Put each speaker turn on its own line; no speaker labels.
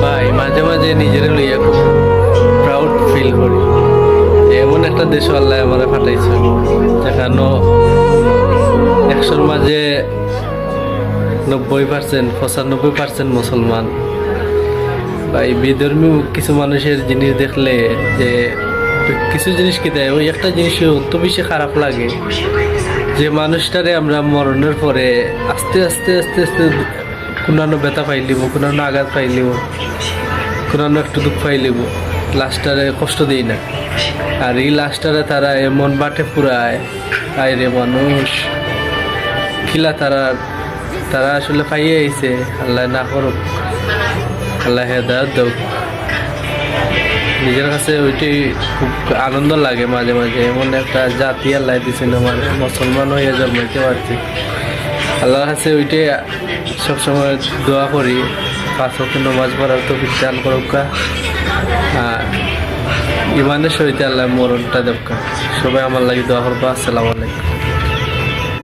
ভাই মাঝে মাঝে নিজের লইয়া খুব প্রাউড ফিল করি যে এমন একটা দেশ আল্লাহ আমারে পাঠাইছে যেখানে 100-র মাঝে 90% 95% মুসলমান। ভাই বিধর্মী কিছু মানুষের জিনিস দেখলে যে কিছু জিনিস কি দেয়, ওই একটা জিনিস অত বেশি খারাপ লাগে যে মানুষটারে আমরা মরণের পরে আস্তে আস্তে আস্তে আস্তে কোনানো ব্যথা পাইলিব, কোনানো আঘাত পাইলিব, কোনানো একটু দুঃখ পাইলিব, লাস্টারে কষ্ট দিই না। আর এই লাস্টারে তারা এমন বাটে পুরায় আয় রে মানুষ কিলা তারা তারা আসলে পাইয়ে আইছে। আল্লাহ না করুক, আল্লাহ হেদায়ত দাও। নিজের কাছে ওইটাই খুব আনন্দ লাগে মাঝে মাঝে, এমন একটা জাতি আল্লাহ দিয়েছেন আমার, মুসলমান হয়ে জন্মাইতে পারছি। আল্লাহর কাছে ওইটাই সবসময় দোয়া করি, 5 ওয়াক্ত নামাজ পড়ার তো দান করুক, আর ইমানের সহিত আল্লাহ মরণটা দেবকা। সবাই আমার লাগে দোয়া করবো। আসসালামু আলাইকুম।